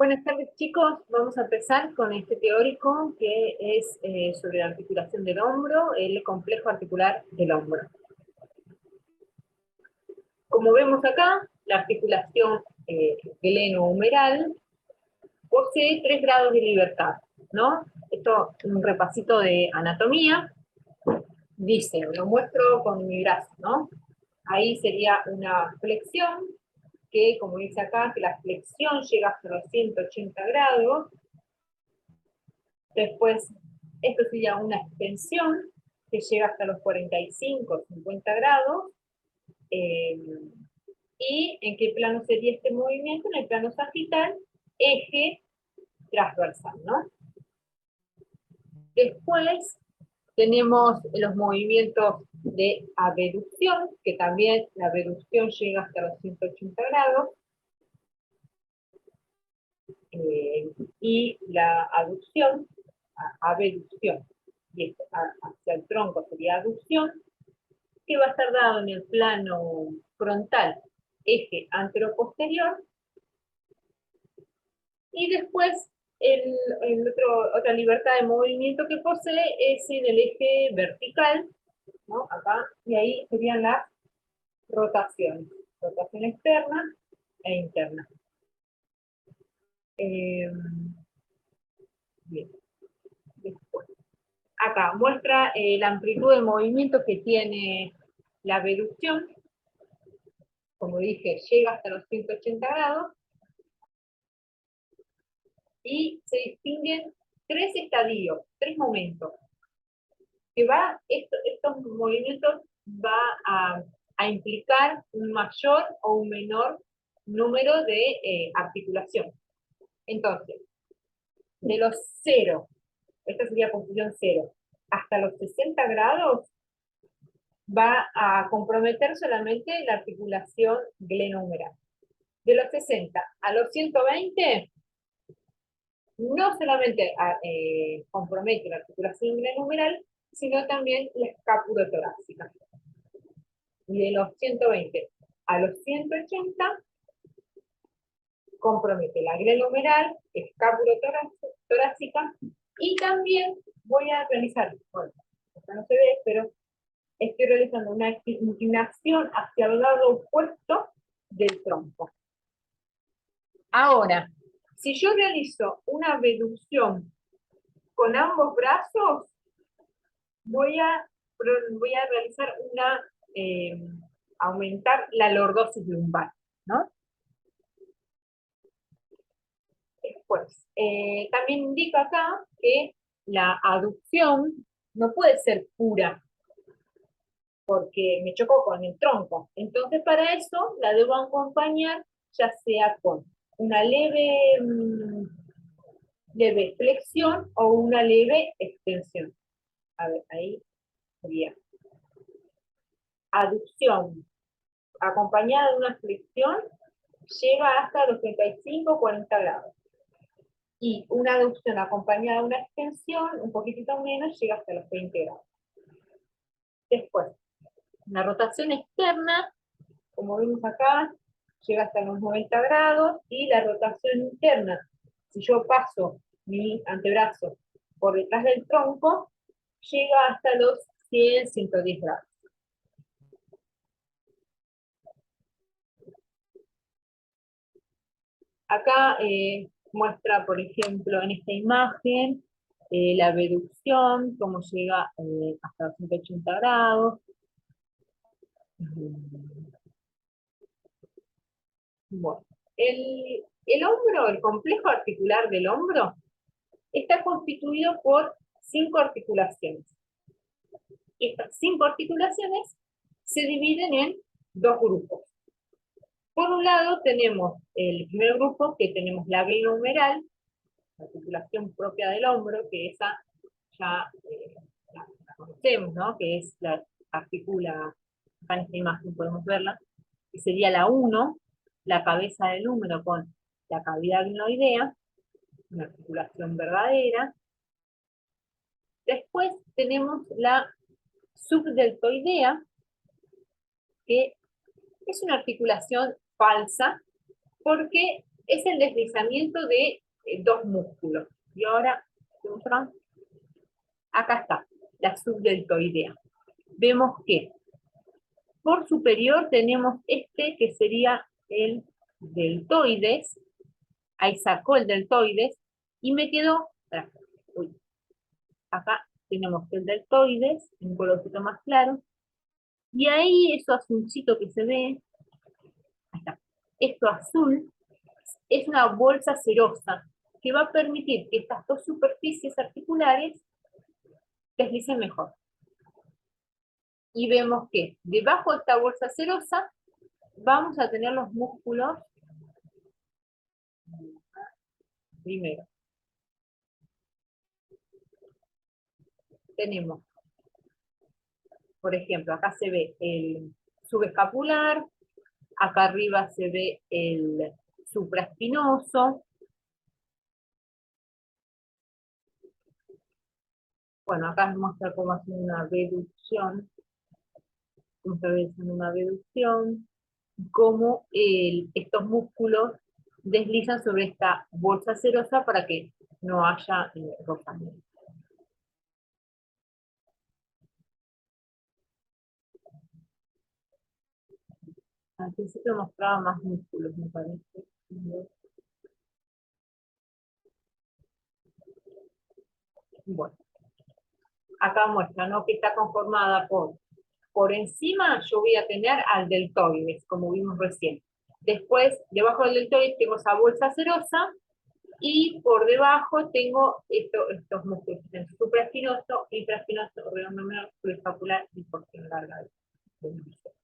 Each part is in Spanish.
Buenas tardes, chicos. Vamos a empezar con este teórico que es sobre la articulación del hombro, el complejo articular del hombro. Como vemos acá, la articulación glenohumeral posee 3 grados de libertad, ¿no? Esto es un repasito de anatomía. Dice, lo muestro con mi brazo, ¿no? Ahí sería una flexión, que como dice acá, que la flexión llega hasta los 180 grados. Después, esto sería una extensión que llega hasta los 45, 50 grados. ¿Y en qué plano sería este movimiento? En el plano sagital, eje transversal, ¿no? Después tenemos los movimientos de abducción, que también la abducción llega hasta los 180 grados. Y la aducción, abducción, y hacia el tronco sería aducción, que va a estar dado en el plano frontal, eje anteroposterior, y después otra libertad de movimiento que posee es en el eje vertical, ¿no? Acá, y ahí serían las rotaciones, rotación externa e interna. Bien. Después, acá muestra la amplitud de movimiento que tiene la abducción. Como dije, llega hasta los 180 grados, y se distinguen 3 estadios, 3 momentos, que estos movimientos va a implicar un mayor o un menor número de articulación. Entonces, de los 0, esta sería posición 0, hasta los 60 grados, va a comprometer solamente la articulación glenohumeral. De los 60 a los 120, no solamente compromete la articulación glenohumeral, sino también la escapulotorácica. Y de los 120 a los 180, compromete la glenohumeral, escapulotorácica, y también voy a realizar, bueno, acá no se ve, pero estoy realizando una inclinación hacia el lado opuesto del tronco. Ahora, si yo realizo una abducción con ambos brazos, voy a realizar aumentar la lordosis lumbar, ¿no? Después, también indica acá que la aducción no puede ser pura, porque me chocó con el tronco. Entonces, para eso la debo acompañar, ya sea con una leve flexión o una leve extensión. A ver, ahí sería aducción acompañada de una flexión, llega hasta los 35-40 grados. Y una aducción acompañada de una extensión, un poquitito menos, llega hasta los 20 grados. Después, una rotación externa, como vemos acá, llega hasta los 90 grados, y la rotación interna, si yo paso mi antebrazo por detrás del tronco, llega hasta los 100-110 grados. Acá muestra, por ejemplo, en esta imagen, la abducción, cómo llega hasta los 180 grados. Bueno, el hombro, el complejo articular del hombro, está constituido por 5 articulaciones. Estas 5 articulaciones se dividen en 2 grupos. Por un lado tenemos el primer grupo, que tenemos la glenohumeral, la articulación propia del hombro, que esa ya la conocemos, ¿no? Que es la articula, acá en esta imagen podemos verla, que sería la 1, la cabeza del húmero con la cavidad glenoidea, una articulación verdadera. Después tenemos la subdeltoidea, que es una articulación falsa, porque es el deslizamiento de dos músculos. Y ahora, acá está, la subdeltoidea. Vemos que por superior tenemos este que sería el deltoides. Ahí sacó el deltoides y me quedó, uy, acá tenemos el deltoides, un colorcito más claro, y ahí eso azulcito que se ve, ahí está, esto azul, es una bolsa serosa que va a permitir que estas dos superficies articulares deslicen mejor. Y vemos que debajo de esta bolsa serosa vamos a tener los músculos primero. Tenemos, por ejemplo, acá se ve el subescapular, acá arriba se ve el supraespinoso. Bueno, acá muestra cómo hacer una reducción, cómo se ve haciendo una reducción, cómo estos músculos deslizan sobre esta bolsa serosa para que no haya rozamiento. Al principio mostraba más músculos, me parece. Bueno, acá muestra, ¿no? Que está conformada por encima yo voy a tener al deltoides, como vimos recién. Después, debajo del deltoides tengo esa bolsa serosa, y por debajo tengo estos músculos, el supraespinoso, infraespinoso, redondo menor, subescapular y porción larga del bíceps.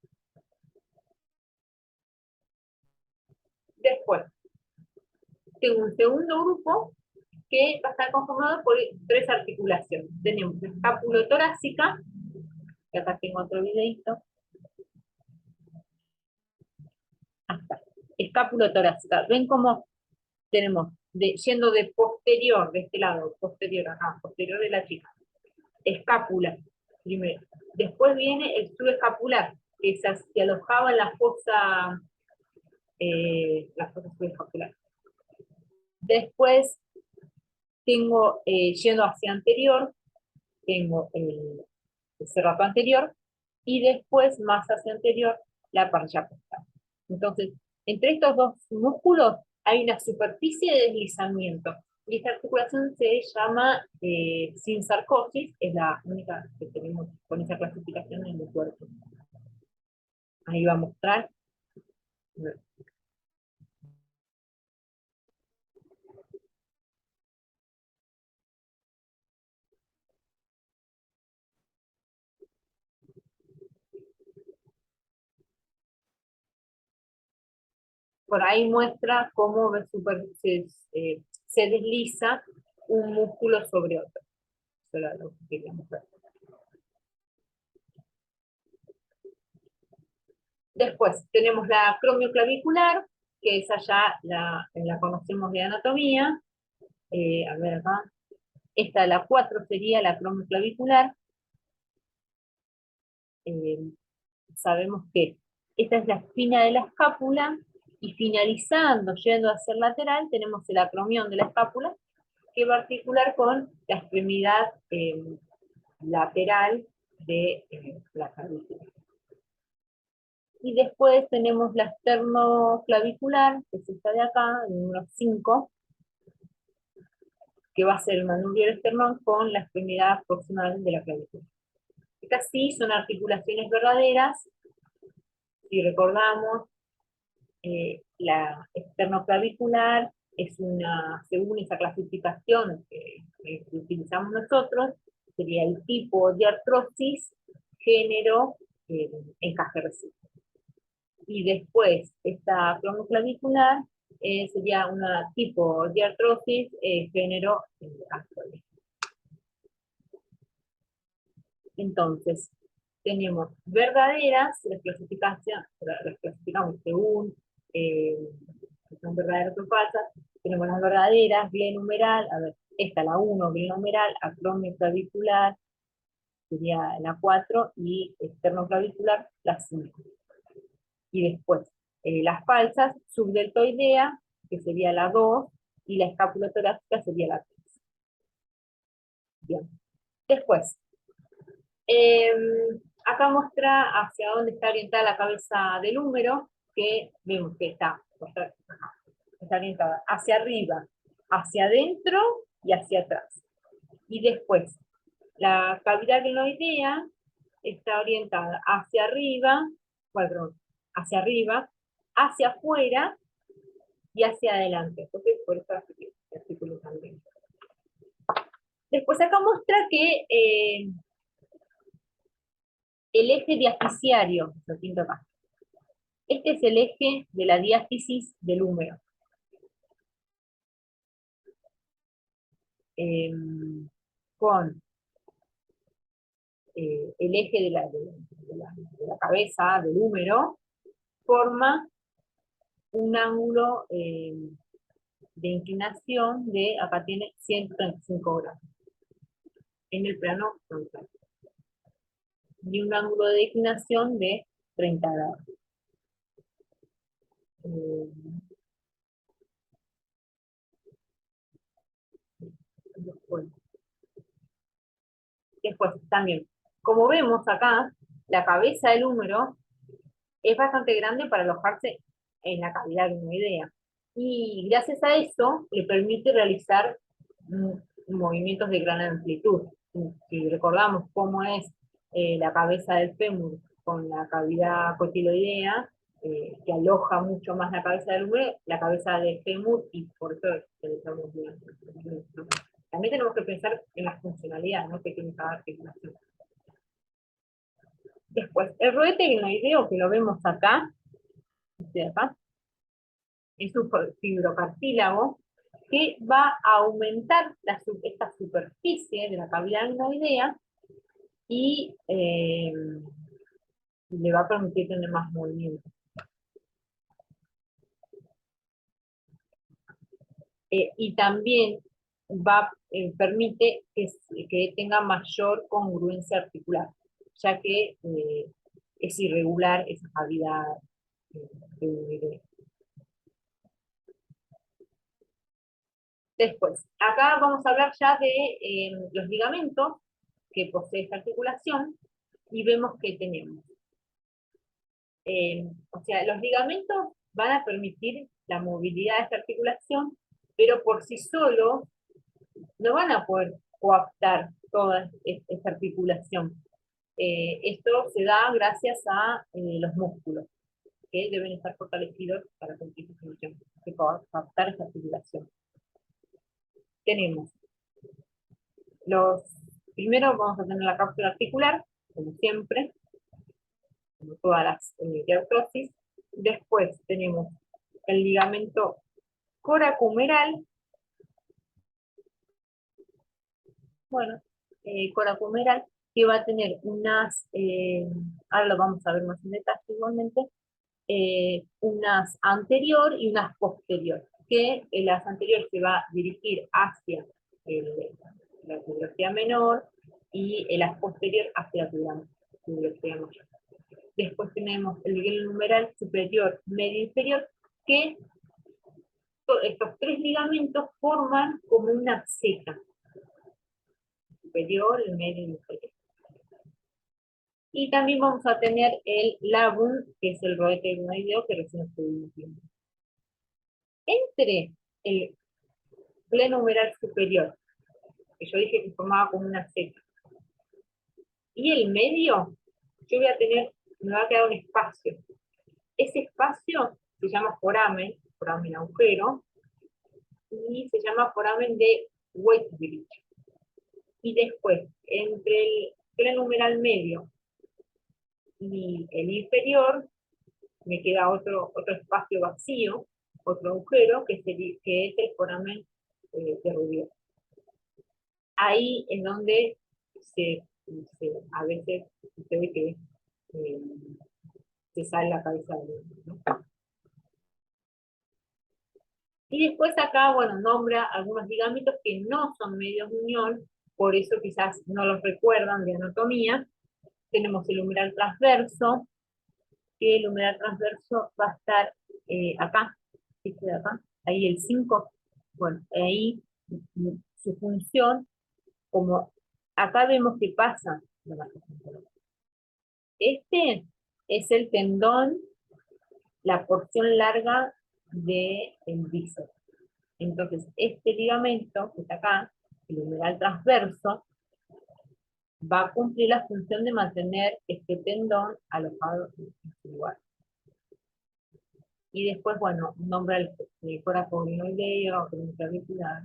Después, tengo un segundo grupo que va a estar conformado por tres articulaciones. Tenemos la escapulotorácica, que acá tengo otro videito. Hasta. Escapulotorácica. ¿Ven cómo tenemos, yendo de posterior, de este lado, posterior acá, posterior de la chica, escápula, primero. Después viene el subescapular, que se alojaba en la fosa subescapular. Después tengo, yendo hacia anterior, tengo el cerrato anterior, y después, más hacia anterior, la parilla costal. Entonces, entre estos dos músculos hay una superficie de deslizamiento. Y esta articulación se llama sinsarcosis, es la única que tenemos con esa clasificación en el cuerpo. Ahí va a mostrar. Por ahí muestra cómo se desliza un músculo sobre otro. Eso era lo que queríamos ver. Después tenemos la cromioclavicular, que esa ya la conocemos de anatomía. A ver acá. Esta, la 4, sería la cromioclavicular. Eh, Sabemos que esta es la espina de la escápula, y finalizando, yendo hacia el lateral, tenemos el acromión de la escápula, que va a articular con la extremidad lateral de la clavícula. Y después tenemos la esternoclavicular, que es esta de acá, el número 5, que va a ser el manubrio del esternón con la extremidad proximal de la clavícula. Estas sí son articulaciones verdaderas. Si recordamos, la esternoclavicular es según esa clasificación que utilizamos nosotros, sería el tipo de artrosis, género, encaje recíproco. Y después, esta cromioclavicular sería un tipo de artrosis, género, actual. Entonces, tenemos verdaderas, las clasificamos según son verdaderas o falsas. Tenemos las verdaderas, glenohumeral, a ver, esta la 1, glenohumeral, acromioclavicular, sería la 4, y esternoclavicular, la 5. Y después, las falsas, subdeltoidea, que sería la 2, y la escápula torácica sería la 3. Bien. Después, acá muestra hacia dónde está orientada la cabeza del húmero, que vemos que está orientada hacia arriba, hacia adentro y hacia atrás. Y después, la cavidad glenoidea está orientada hacia arriba, bueno, hacia arriba, hacia afuera y hacia adelante. Entonces, por eso artículo también. Después acá muestra que el eje diasticiario, lo pinto acá, este es el eje de la diástasis del húmero. Con el eje de la cabeza, del húmero, forma un ángulo de inclinación de, acá tiene 135 grados, en el plano frontal. Y un ángulo de declinación de 30 grados. Después también, como vemos acá, la cabeza del húmero es bastante grande para alojarse en la cavidad glenoidea. Y gracias a eso le permite realizar movimientos de gran amplitud. Si recordamos cómo es la cabeza del fémur con la cavidad cotiloidea, que aloja mucho más la cabeza del húmero, la cabeza del fémur, y por eso utilizamos bien. También tenemos que pensar en la funcionalidad, ¿no?, que tiene cada articulación. Después, el rodete glenoideo, que lo vemos acá, es un fibrocartílago que va a aumentar esta superficie de la cavidad glenoidea y le va a permitir tener más movimiento. Y también permite que tenga mayor congruencia articular, ya que es irregular esa cavidad glenoidea. Después, acá vamos a hablar ya de los ligamentos que posee esta articulación, y vemos que tenemos. O sea, los ligamentos van a permitir la movilidad de esta articulación, pero por sí solos no van a poder coaptar toda esta articulación. Esto se da gracias a los músculos, que deben estar fortalecidos para cumplir su función, que coaptar esta articulación. Tenemos primero vamos a tener la cápsula articular, como siempre, como todas las diartrosis. Después tenemos el ligamento coracumeral. Bueno, coracumeral, que va a tener unas, ahora lo vamos a ver más en detalle igualmente, unas anterior y unas posterior, que las anteriores se va a dirigir hacia la tuberosidad menor y las posterior hacia la tuberosidad mayor. Después tenemos el glenohumeral superior, medio, inferior, que estos tres ligamentos forman como una ceja. Superior, el medio y inferior. Y también vamos a tener el labrum, que es el rodete glenoideo que recién estuvimos viendo. Entre el glenohumeral superior, que yo dije que formaba como una ceja, y el medio, me va a quedar un espacio. Ese espacio se llama foramen agujero, y se llama foramen de Weisbrich. Y después, entre el glenohumeral medio y el inferior, me queda otro espacio vacío, otro agujero, que es el foramen de Rubier. Ahí es donde a veces sucede que se sale la cabeza del hombre, ¿no? Y después acá, bueno, nombra algunos ligamentos que no son medios de unión, por eso quizás no los recuerdan de anatomía. Tenemos el humeral transverso, que el humeral transverso va a estar acá, ¿viste de acá? ahí el 5, bueno, ahí su función, como acá vemos que pasa, este es el tendón, la porción larga del bíceps. Entonces, este ligamento que está acá, el humeral transverso, va a cumplir la función de mantener este tendón alojado en su lugar. Y después, bueno, nombra el coracoideo, o clavicular.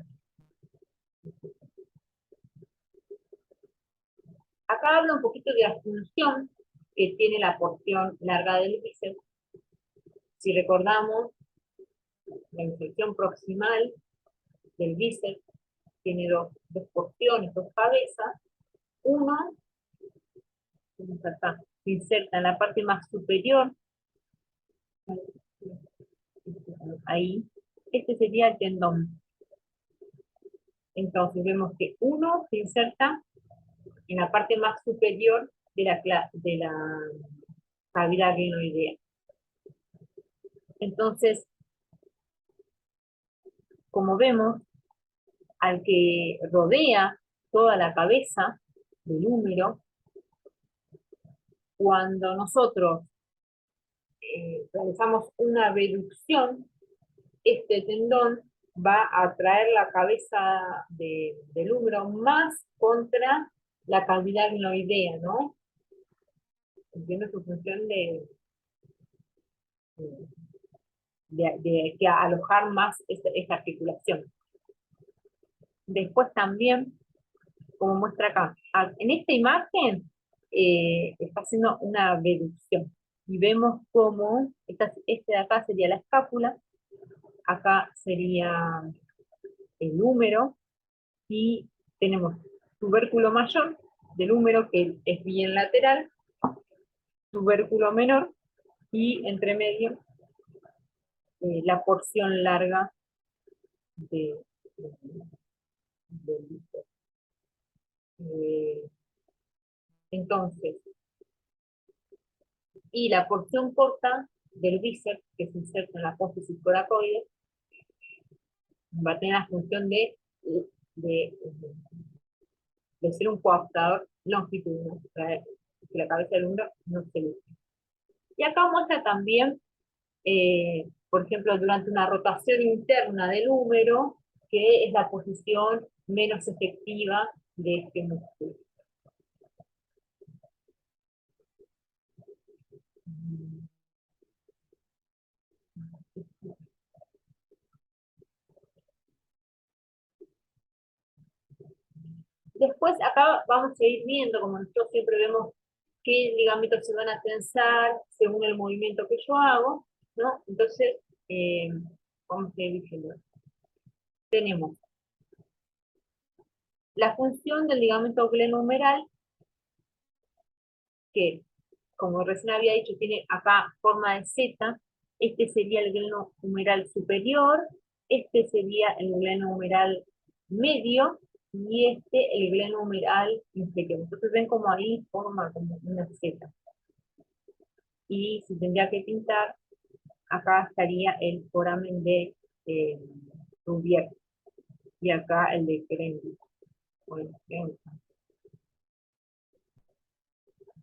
Acá habla un poquito de la función que tiene la porción larga del bíceps. Si recordamos, la inflexión proximal del bíceps tiene dos porciones, dos cabezas. Uno se inserta en la parte más superior, ahí. Este sería el tendón. Entonces vemos que uno se inserta en la parte más superior de la cavidad glenoidea. Entonces, como vemos, al que rodea toda la cabeza del húmero, cuando nosotros realizamos una reducción, este tendón va a traer la cabeza del húmero más contra la cavidad glenoidea, ¿no? Entiendo su función de alojar más esta articulación. Después también, como muestra acá, en esta imagen está haciendo una reducción. Y vemos cómo, este de acá sería la escápula, acá sería el húmero, y tenemos tubérculo mayor del húmero, que es bien lateral, tubérculo menor, y entre medio la porción larga de, del bíceps. Entonces, y la porción corta del bíceps, que se inserta en la apófisis coracoide, va a tener la función de, de ser un coaptador longitudinal, para que la cabeza del húmero no se luce. Y acá muestra también, por ejemplo, durante una rotación interna del húmero, que es la posición menos efectiva de este músculo. Después acá vamos a ir viendo, como nosotros siempre vemos, qué ligamentos se van a tensar según el movimiento que yo hago, ¿no? Entonces, vamos a ir diciendo. Tenemos la función del ligamento glenohumeral, que, como recién había dicho, tiene acá forma de Z. Este sería el glenohumeral superior, este sería el glenohumeral medio, y este el glenohumeral inferior. Entonces ven como ahí forma como una Z. Y si tendría que pintar, acá estaría el foramen de Rubier, y acá el de Krenwin.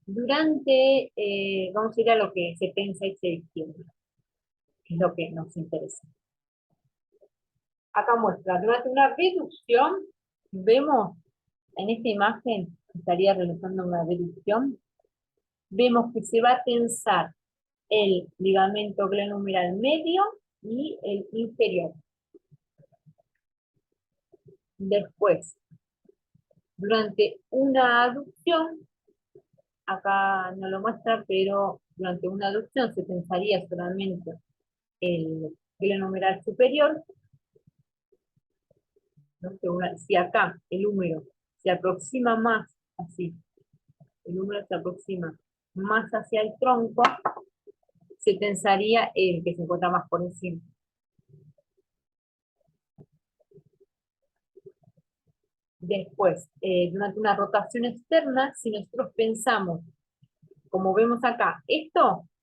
Durante, vamos a ir a lo que se tensa y se distiende, que es lo que nos interesa. Acá muestra, durante una reducción, vemos en esta imagen, estaría realizando una reducción, vemos que se va a tensar el ligamento glenohumeral medio y el inferior. Después, durante una aducción, acá no lo muestra, pero durante una aducción se tensaría solamente el glenohumeral superior, ¿no? Si acá el húmero se aproxima más, así, el húmero se aproxima más hacia el tronco, se tensaría el que se encuentra más por encima. Después, durante una rotación externa, si nosotros pensamos, como vemos acá,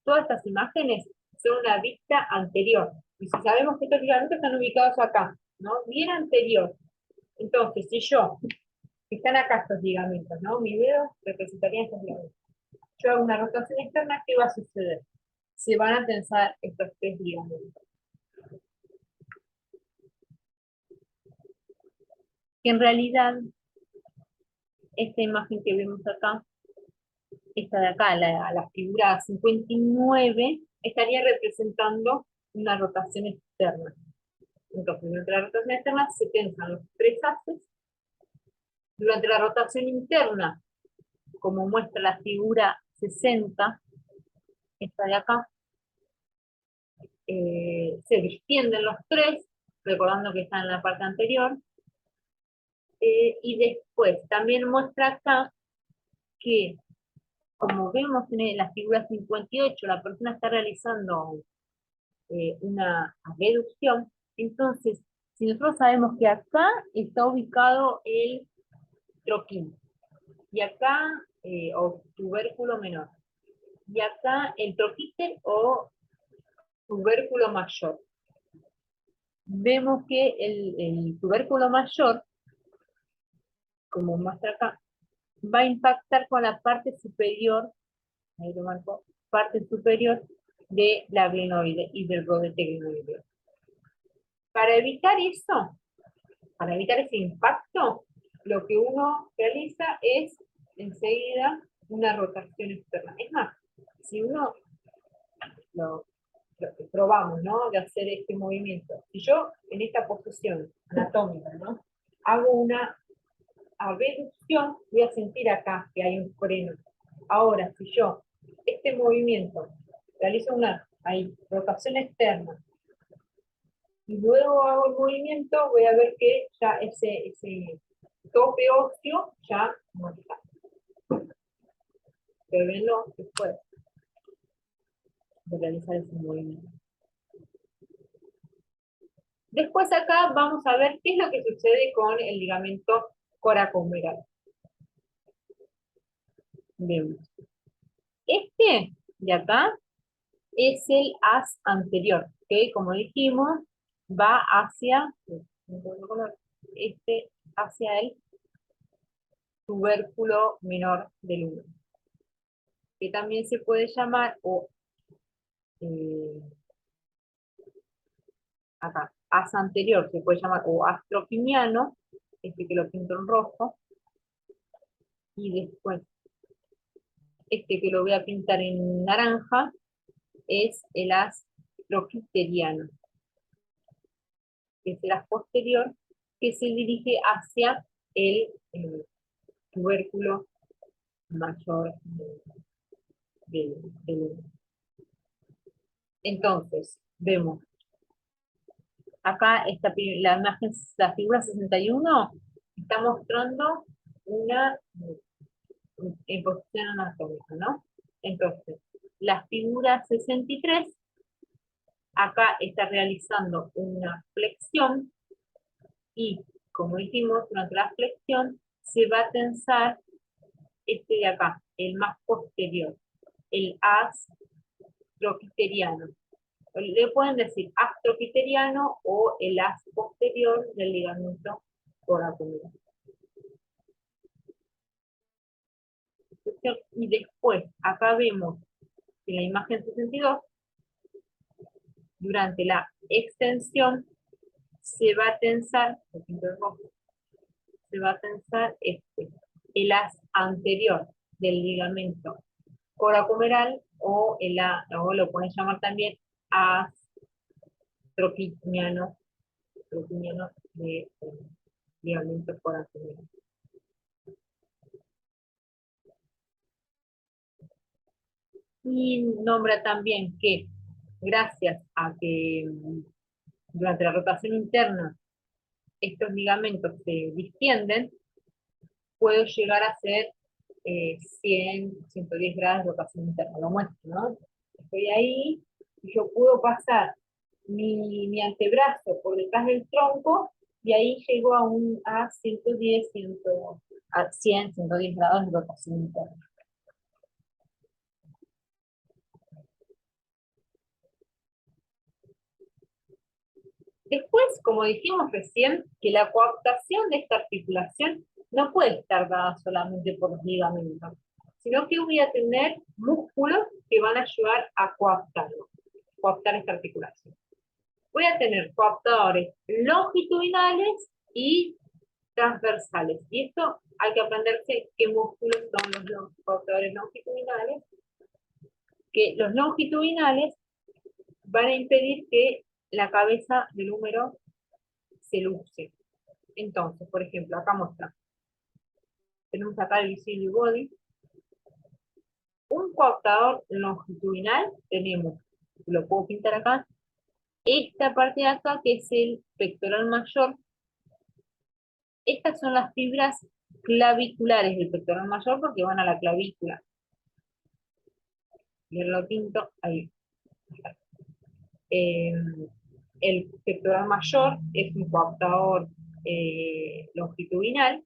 todas estas imágenes son una vista anterior. Y si sabemos que estos ligamentos están ubicados acá, ¿no? Bien anterior. Entonces, si yo, están acá estos ligamentos, ¿no? Mi dedo representaría estos ligamentos. Yo hago una rotación externa, ¿qué va a suceder? Se van a tensar estos tres ligamentos. Que en realidad, esta imagen que vemos acá, esta de acá, la figura 59, estaría representando una rotación externa. Entonces, durante la rotación externa se tensan los tres haces. Durante la rotación interna, como muestra la figura 60, esta de acá, se distienden los tres, recordando que está en la parte anterior, y después también muestra acá que, como vemos en la figura 58, la persona está realizando una reducción. Entonces, si nosotros sabemos que acá está ubicado el troquín, y acá, o tubérculo menor, y acá el troquíter o tubérculo mayor. Vemos que el tubérculo mayor, como muestra acá, va a impactar con la parte superior, ahí lo marco, parte superior de la glenoide y del rodete glenoideo. Para evitar eso, para evitar ese impacto, lo que uno realiza es enseguida una rotación externa. Es más, si uno lo probamos, ¿no? De hacer este movimiento. Si yo en esta posición anatómica, ¿no? Hago una abducción, voy a sentir acá que hay un freno. Ahora, si yo este movimiento realizo una rotación externa y luego hago el movimiento, voy a ver que ya ese tope óseo ya no está. Pero venlo después de realizar ese movimiento. Después acá vamos a ver qué es lo que sucede con el ligamento coracomeral. Vemos. Este de acá es el haz anterior, que como dijimos, va hacia, hacia el tubérculo menor del útero, que también se puede llamar, o acá, haz anterior, se puede llamar o haz troquimiano, este que lo pinto en rojo, y después este que lo voy a pintar en naranja, es el haz troquiteriano, que es el haz posterior, que se dirige hacia el tubérculo mayor del. Entonces, vemos acá la imagen, la figura 61 está mostrando una en posición anatómica, ¿no? Entonces, la figura 63 acá está realizando una flexión y, como dijimos, durante la flexión se va a tensar este de acá, el más posterior, el haz troquiteriano. Le pueden decir haz troquiteriano o el haz posterior del ligamento coracomeral. Y después, acá vemos en la imagen 62, durante la extensión se va a tensar, se va a tensar el haz anterior del ligamento coracomeral o lo pueden llamar también haz troquiniano de ligamento coracomeral. Y nombra también que gracias a que durante la rotación interna estos ligamentos se distienden, puedo llegar a hacer 100, 110 grados de rotación interna. Lo muestro, ¿no? Estoy ahí y yo puedo pasar mi antebrazo por detrás del tronco y ahí llego a 110, 100, 110 grados de rotación interna. Después, como dijimos recién, que la coaptación de esta articulación no puede estar dada solamente por los ligamentos, sino que voy a tener músculos que van a ayudar a coaptar esta articulación. Voy a tener coaptadores longitudinales y transversales. Y esto hay que aprenderse qué músculos son los coaptadores longitudinales, que los longitudinales van a impedir que la cabeza del húmero se luce. Entonces, por ejemplo, acá muestra, tenemos acá el visible body, un coaptador longitudinal, tenemos, lo puedo pintar acá, esta parte de acá que es el pectoral mayor. Estas son las fibras claviculares del pectoral mayor porque van a la clavícula. Y lo pinto ahí. Eh, el pectoral mayor es un coaptador longitudinal.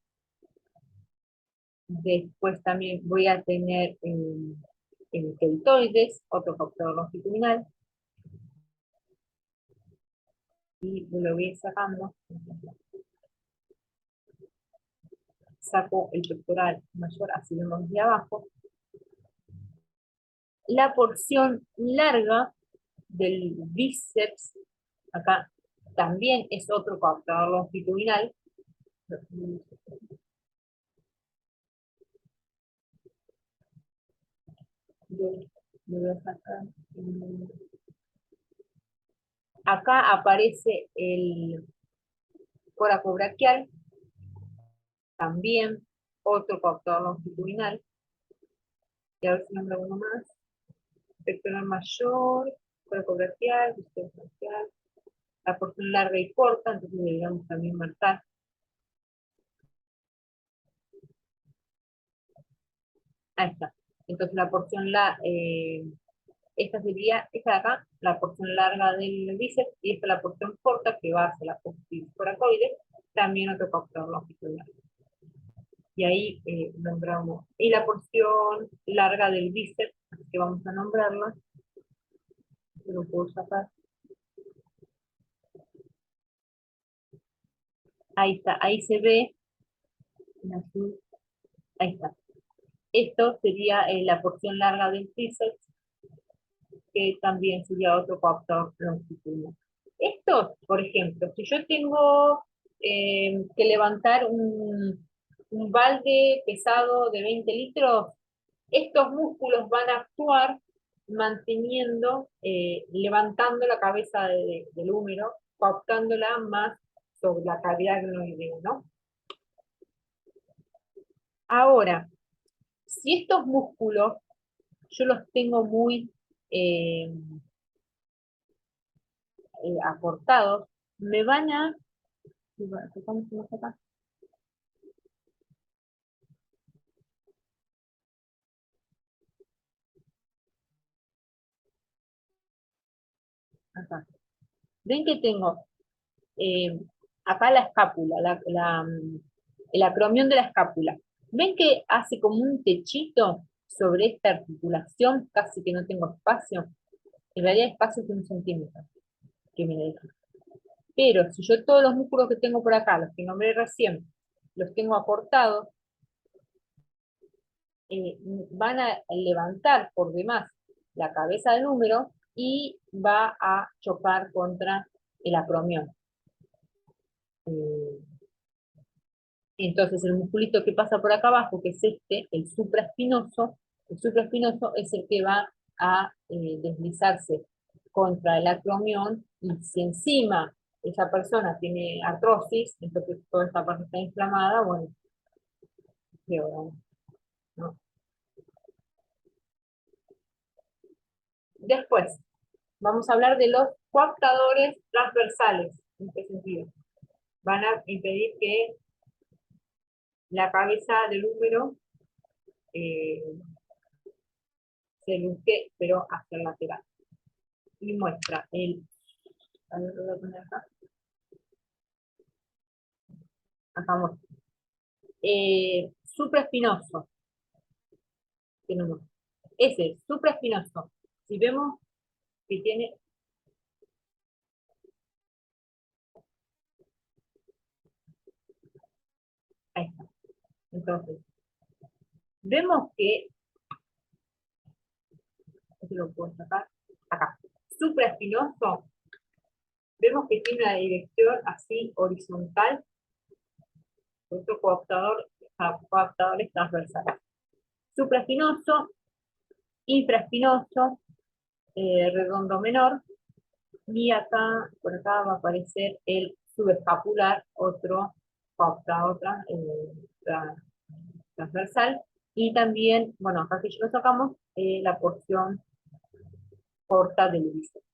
Después también voy a tener el deltoides, otro coaptador longitudinal. Y lo voy sacando. Saco el pectoral mayor, así vemos de abajo. La porción larga del bíceps, acá también es otro coaptador longitudinal. Voy a sacar. Acá aparece el coracobraquial, también otro coaptador longitudinal. Y a ver si nombra uno más. Pectoral mayor, coracobraquial, bíceps braquial. La porción larga y corta, entonces deberíamos también marcar. Ahí está. Entonces la porción, esta sería, esta de acá, la porción larga del bíceps, y esta la porción corta que va hacia la apófisis coracoides, también otro coaptador longitudinal. Y ahí nombramos, y la porción larga del bíceps, que vamos a nombrarla, lo puedo sacar. Ahí está, ahí se ve, en azul, ahí está. Esto sería la porción larga del bíceps, que también sería otro coaptador longitudinal. Esto, por ejemplo, si yo tengo que levantar un balde pesado de 20 litros, estos músculos van a actuar manteniendo, levantando la cabeza del húmero, coaptándola más sobre la cavidad glenoidea, ¿no? Ahora, si estos músculos yo los tengo muy eh, acortados, me van a... Acá. Ven que tengo eh, acá la escápula, el acromión de la escápula. ¿Ven que hace como un techito sobre esta articulación? Casi que no tengo espacio. En realidad espacio es de 1 centímetro que me deja. Pero si yo todos los músculos que tengo por acá, los que nombré recién, los tengo acortados, van a levantar por demás la cabeza del húmero y va a chocar contra el acromión. Eh, Entonces, el musculito que pasa por acá abajo, que es este, el supraespinoso es el que va a deslizarse contra el acromión, y si encima esa persona tiene artrosis, entonces toda esta parte está inflamada, bueno, peor, ¿no? Después, vamos a hablar de los coaptadores transversales. ¿En qué sentido? Van a impedir que la cabeza del húmero eh, se luce, pero hacia el lateral. Y muestra a ver, lo voy a poner acá, acá muestra. Supraespinoso, tenemos ese, supraespinoso. Si vemos que tiene Entonces, vemos que, esto lo puedo sacar, acá, supraespinoso, vemos que tiene una dirección así horizontal, otro coaptadores transversales. Supraespinoso, infraespinoso, redondo menor, y acá, por acá va a aparecer el subescapular, otro coaptador transversal, y también, bueno, acá que ya lo sacamos, la porción corta del bíceps.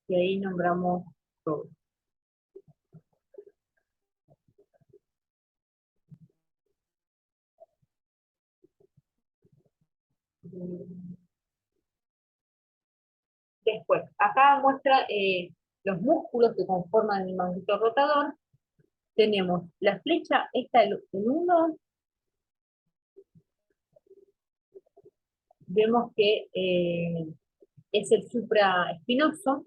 Y ahí nombramos todo. Después, acá muestra los músculos que conforman el manguito rotador. Tenemos la flecha, esta el 1, vemos que es el supraespinoso.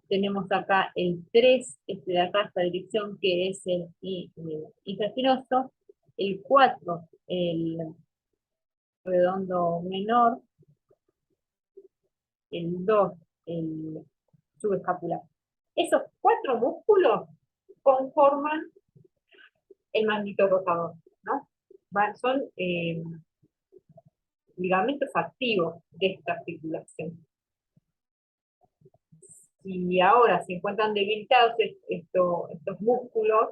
Tenemos acá el 3, este de acá, esta dirección, que es el infraespinoso. El 4, el redondo menor. El 2, el subescapular. Esos 4 músculos conforman el manguito rotador, ¿no? Son ligamentos activos de esta articulación. Si ahora se encuentran debilitados estos músculos,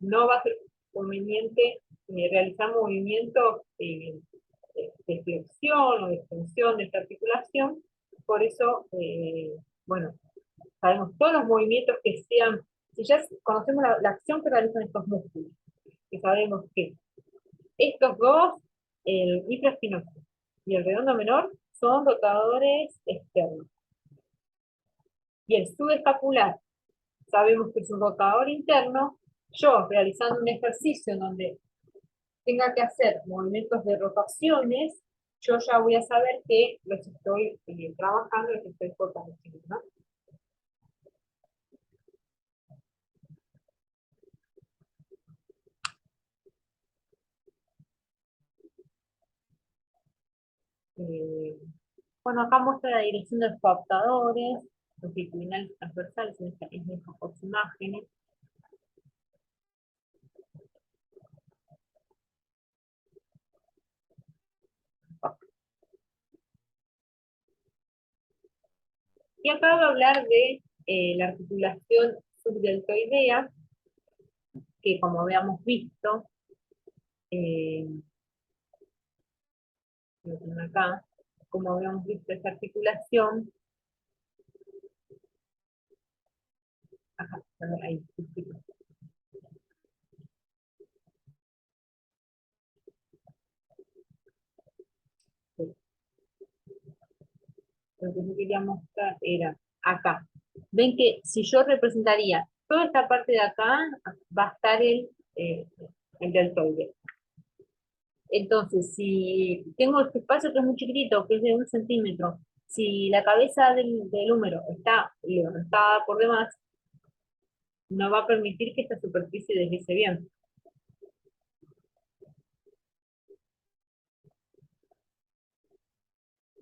no va a ser conveniente realizar movimientos de flexión o de extensión de esta articulación. Por eso, bueno, sabemos todos los movimientos que sean, si ya conocemos la acción que realizan estos músculos, que sabemos que estos dos, el infraespinoso y el redondo menor, son rotadores externos. Y el subescapular, sabemos que es un rotador interno. Yo, realizando un ejercicio en donde tenga que hacer movimientos de rotaciones, yo ya voy a saber que los estoy trabajando, los estoy fortaleciendo, ¿no? Eh, bueno, acá muestra la dirección de los coaptadores, longitudinales transversales en estas dos imágenes. Y acá va a hablar de la articulación subdeltoidea, que como habíamos visto, eh, lo tengo acá, como habíamos visto esta articulación, acá, ahí, lo que yo quería mostrar era acá. Ven que si yo representaría toda esta parte de acá, va a estar el deltoide. Entonces, si tengo este espacio que es muy chiquitito, que es de 1 centímetro, si la cabeza del húmero está levantada por demás, no va a permitir que esta superficie deslice bien.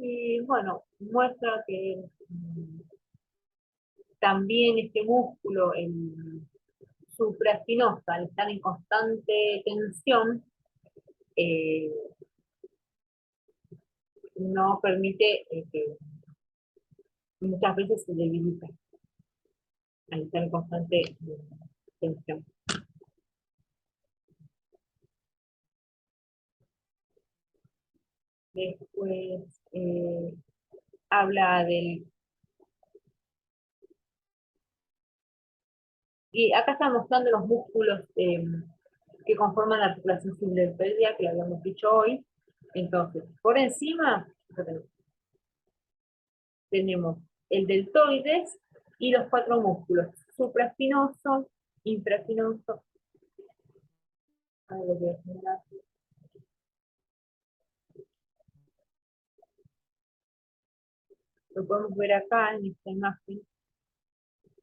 Y bueno, muestra que también este músculo, el supraespinosa, al estar en constante tensión, eh, no permite que muchas veces se debilita al estar en constante tensión. Después habla del... Y acá está mostrando los músculos que conforman la articulación subdeltoidea, que lo habíamos dicho hoy. Entonces, por encima tenemos el deltoides y los 4 músculos, supraespinoso, infraespinoso. Lo podemos ver acá en esta imagen,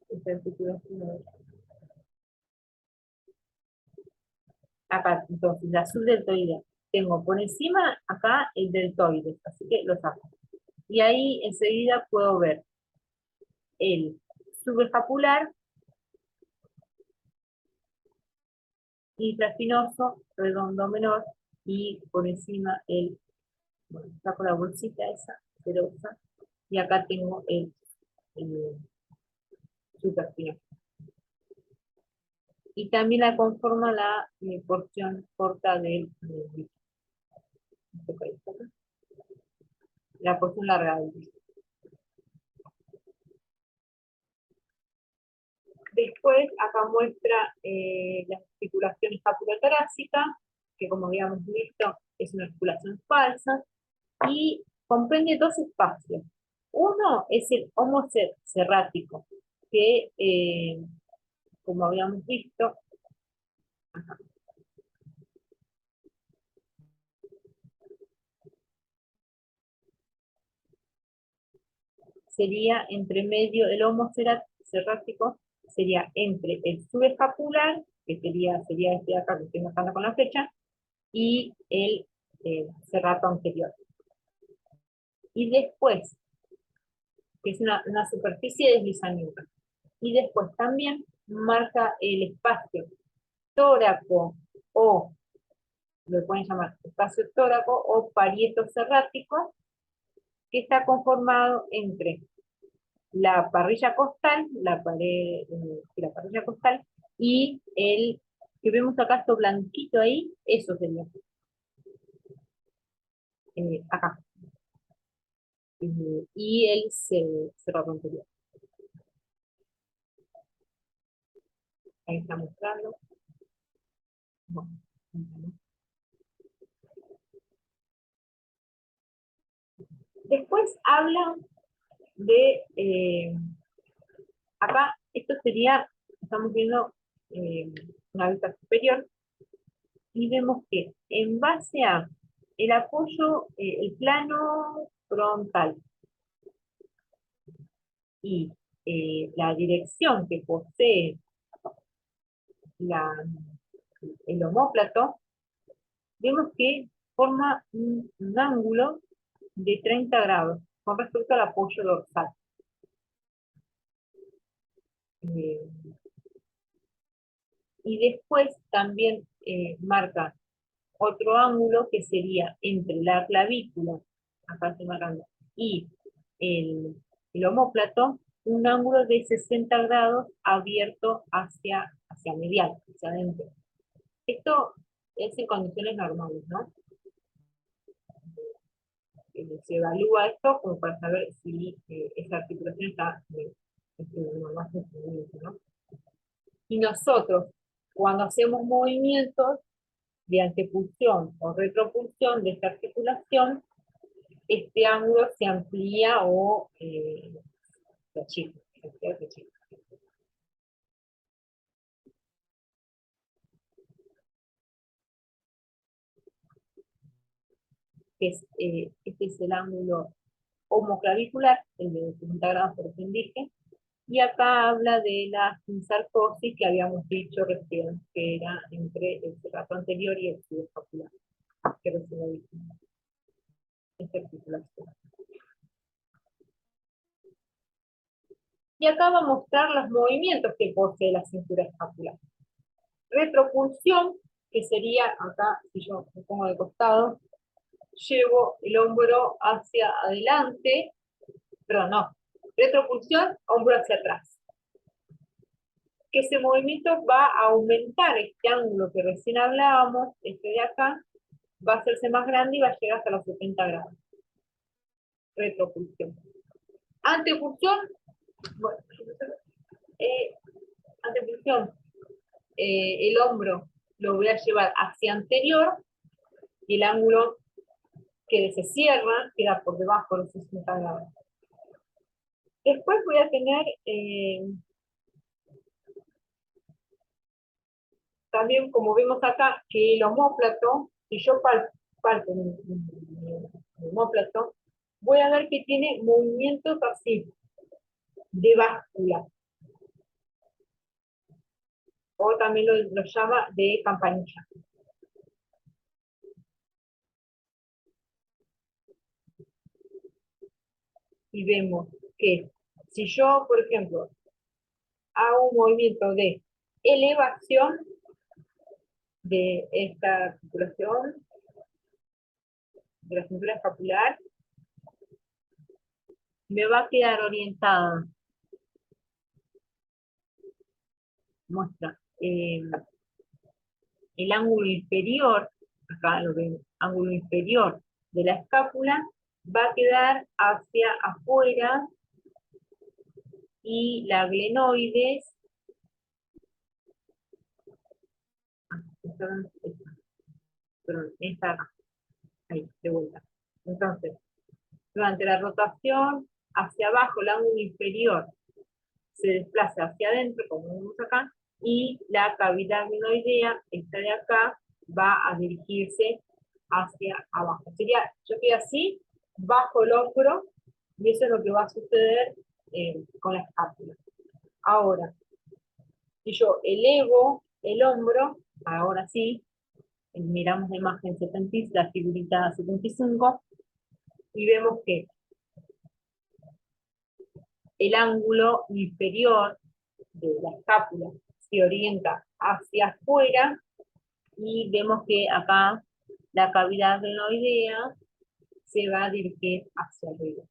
esta articulación. Acá, entonces, la subdeltoidea. Tengo por encima acá el deltoide, así que lo saco. Y ahí enseguida puedo ver el subescapular, intraespinoso, redondo menor, y por encima el, bueno, saco la bolsita esa, cerosa, y acá tengo el supraespinoso. Y también la conforma la porción corta del la porción larga del disco. Después, acá muestra la articulación escapulotorácica, que como habíamos visto es una articulación falsa, y comprende dos espacios. Uno es el homo serrático, que como habíamos visto, sería entre medio, el homo serrático sería entre el subescapular, que sería este de acá que estoy marcando con la flecha, y el serrato anterior. Y después, que es una superficie deslizamiento. Y después también marca el espacio tóraco o, lo pueden llamar espacio tóraco o parieto serrático, que está conformado entre la parrilla costal, la parrilla costal, y el que vemos acá, esto blanquito ahí, eso sería acá. Y el cerrado anterior. Ahí está mostrando. Bueno, después hablan de, acá, esto sería, estamos viendo una vista superior, y vemos que en base a el apoyo, el plano frontal y la dirección que posee la, el omóplato, vemos que forma un ángulo de 30 grados con respecto al apoyo dorsal. Eh, y después también marca otro ángulo que sería entre la clavícula, acá estoy marcando, y el omóplato, un ángulo de 60 grados abierto hacia medial, hacia adentro. Esto es en condiciones normales, ¿no? Se evalúa esto como para saber si esa articulación está normal funcionamiento, ¿no? Y nosotros, cuando hacemos movimientos de antepulsión o retropulsión de esta articulación, este ángulo se amplía o se achica. Este es el ángulo homoclavicular, el de 60 grados perpendicular, y acá habla de la sarcosis que habíamos dicho recién, que era entre el cerrato anterior y el subescapular, que recién lo dijimos, esta articulación. Y acá va a mostrar los movimientos que posee la cintura escapular. Retropulsión, que sería acá, si yo me pongo de costado, llevo el hombro hacia adelante, pero no, retropulsión, hombro hacia atrás. Que ese movimiento va a aumentar este ángulo que recién hablábamos, este de acá, va a hacerse más grande y va a llegar hasta los 70 grados. Retropulsión. Antepulsión, bueno, antepulsión, el hombro lo voy a llevar hacia anterior y el ángulo que se cierra queda por debajo de los 60 grados. Después voy a tener también, como vemos acá, que el omóplato, si yo palpo mi omóplato, voy a ver que tiene movimientos así, de báscula, o también lo llama de campanilla. y vemos que si yo, por ejemplo, hago un movimiento de elevación de esta articulación, de la cintura escapular, me va a quedar orientada, muestra, el ángulo inferior, acá lo ven, ángulo inferior de la escápula, va a quedar hacia afuera y la glenoides, perdón, esta acá, ahí, de vuelta. Entonces, durante la rotación hacia abajo, el ángulo inferior se desplaza hacia adentro, como vemos acá, y la cavidad glenoidea, esta de acá, va a dirigirse hacia abajo. Sería, yo estoy así, bajo el hombro, y eso es lo que va a suceder con la escápula. Ahora, si yo elevo el hombro, ahora sí, miramos la imagen 70, la figurita 75, y vemos que el ángulo inferior de la escápula se orienta hacia afuera y vemos que acá la cavidad glenoidea se va a dirigir hacia arriba.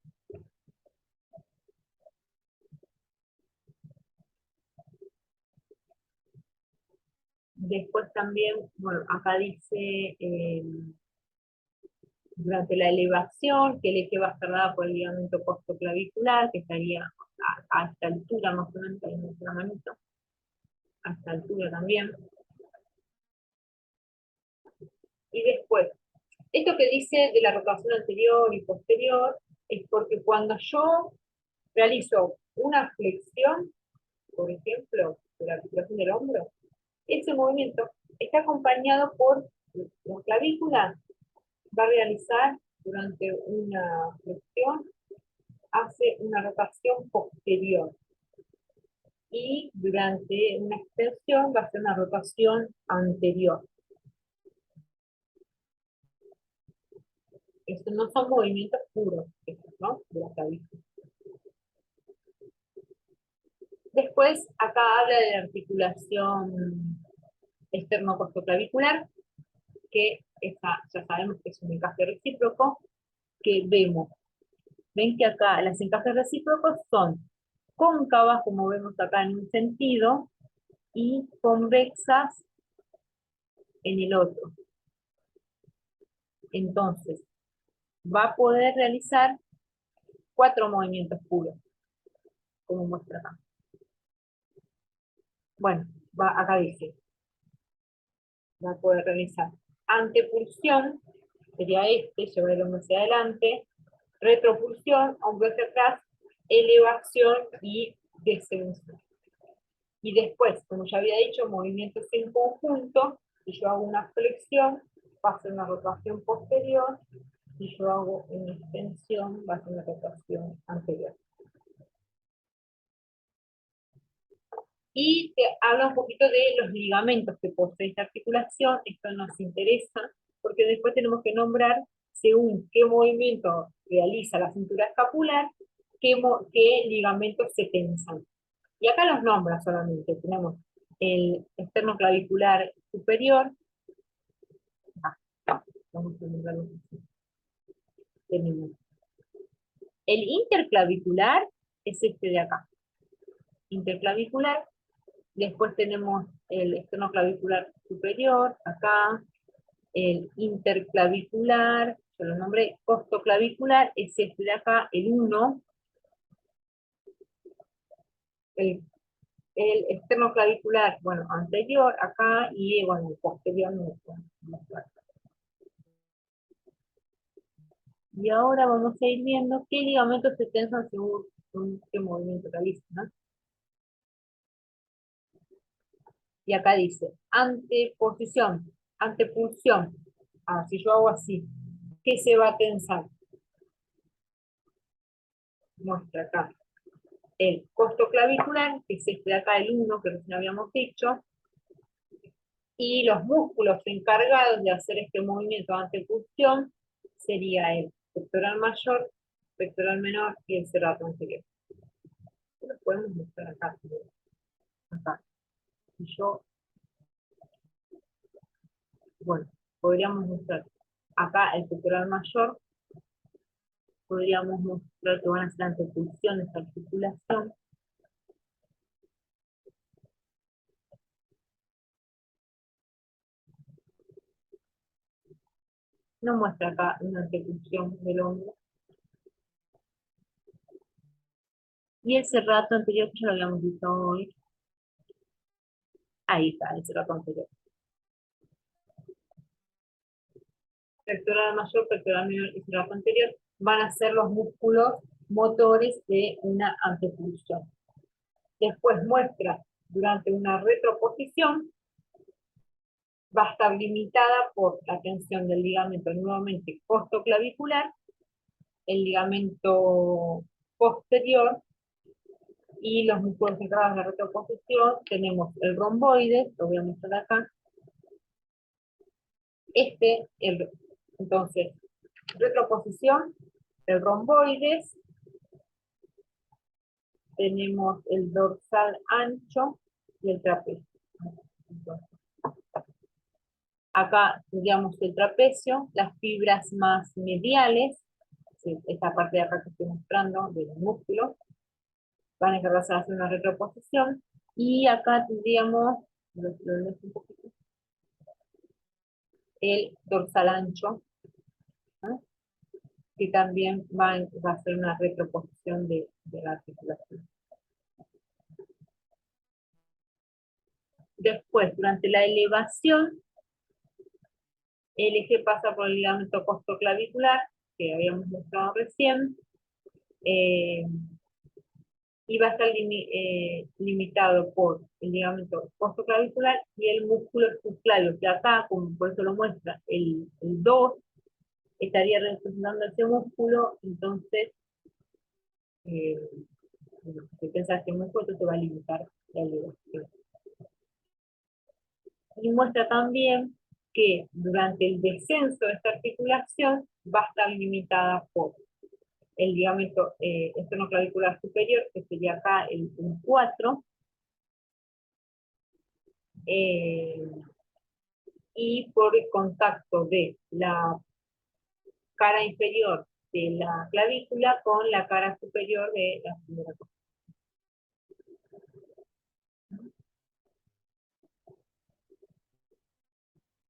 Después también, bueno, acá dice durante la elevación que el eje va a estar dado por el ligamento costoclavicular, que estaría a esta altura más o menos, ahí en la manito, a esta altura también. Y después, esto que dice de la rotación anterior y posterior, es porque cuando yo realizo una flexión, por ejemplo, de la articulación del hombro, ese movimiento está acompañado por la clavícula, va a realizar durante una flexión, hace una rotación posterior. Y durante una extensión va a hacer una rotación anterior. Estos no son movimientos puros, ¿no? De la clavícula. Después, acá habla de la articulación externocostoclavicular, que esta, ya sabemos que es un encaje recíproco, que vemos. Ven que acá las encajes recíprocos son cóncavas, como vemos acá en un sentido, y convexas en el otro. Entonces, va a poder realizar 4 movimientos puros, como muestra acá. Bueno, acá dice, va a poder realizar antepulsión, sería este, llevar el hombro hacia adelante, retropulsión, hombro hacia atrás, elevación y descenso. Y después, como ya había dicho, movimientos en conjunto, si yo hago una flexión, va a ser una rotación posterior, si yo hago una extensión, va a ser una rotación anterior. Y te habla un poquito de los ligamentos que posee esta articulación, esto nos interesa, porque después tenemos que nombrar según qué movimiento realiza la cintura escapular, qué ligamentos se tensan. Y acá los nombra solamente, tenemos el esternoclavicular superior, vamos a nombrarlo así. Tenemos el interclavicular, es este de acá, interclavicular. Después tenemos el esternoclavicular superior, acá, el interclavicular, yo lo nombré costoclavicular, es este de acá, el 1, el, el esternoclavicular, bueno, anterior, acá, y bueno, el posterior no. Y ahora vamos a ir viendo qué ligamentos se tensan según qué movimiento realiza, ¿no? Y acá dice, anteposición, antepulsión. Ah, si yo hago así, ¿qué se va a tensar? Muestra acá el costoclavicular, que es este de acá, el 1, que recién habíamos dicho, y los músculos encargados de hacer este movimiento de antepulsión sería el pectoral mayor pectoral menor y el serrato anterior. Esto lo podemos mostrar acá. Acá. Y yo, bueno, podríamos mostrar acá el pectoral mayor, podríamos mostrar que van a ser antepulsiones, articulación. No muestra acá una antepulsión del hombro. Y el serrato anterior, que ya lo habíamos visto hoy, ahí está, el serrato anterior. Pectoral mayor, pectoral menor y serrato anterior van a ser los músculos motores de una antepulsión. Después muestra durante una retroposición, va a estar limitada por la tensión del ligamento nuevamente costoclavicular, el ligamento posterior y los músculos encargados de la retroposición. Tenemos el romboide, lo voy a mostrar acá. Entonces, retroposición, el romboides, tenemos el dorsal ancho y el trapecio. Acá tendríamos el trapecio, las fibras más mediales, esta parte de acá que estoy mostrando, de los músculos, van a encargarse de hacer una retroposición, y acá tendríamos el dorsal ancho, ¿no? Que también va a hacer una retroposición de la articulación. Después, durante la elevación, el eje pasa por el ligamento costoclavicular, que habíamos mostrado recién, y va a estar limitado por el ligamento costoclavicular y el músculo subclavio, que acá, como por eso lo muestra, el 2 estaría representando ese músculo. Entonces, eh, si piensas que el músculo te va a limitar la elevación. Y muestra también que durante el descenso de esta articulación va a estar limitada por el ligamento esternoclavicular superior, que sería acá el 4, y por el contacto de la cara inferior de la clavícula con la cara superior de la primera.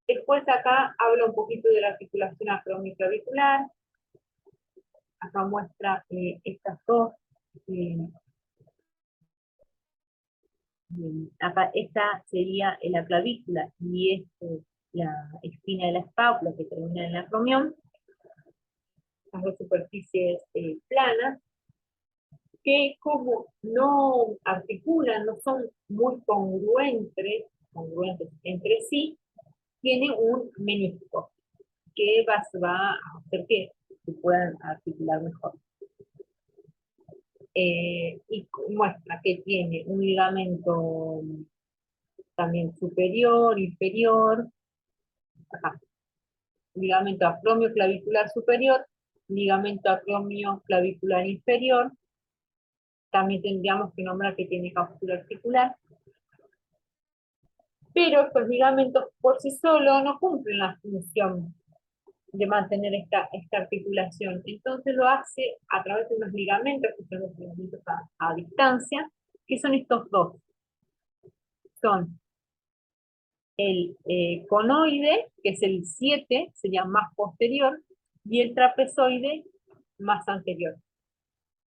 Después acá habla un poquito de la articulación acromioclavicular. Acá muestra estas dos. eh, Acá esta sería la clavícula y la espina de la espátula que termina en el acromión. Las dos superficies planas, que como no articulan, no son muy congruentes entre sí, tiene un menisco que va a hacer que se puedan articular mejor. Y muestra que tiene un ligamento también superior, inferior, acá, ligamento acromioclavicular superior, ligamento acromioclavicular inferior. También tendríamos que nombrar que tiene cápsula articular, pero estos ligamentos por sí solos no cumplen la función de mantener esta articulación. Entonces lo hace a través de unos ligamentos, que son los ligamentos a distancia, que son estos dos. Son el conoide, que es el 7, sería más posterior, y el trapezoide, más anterior.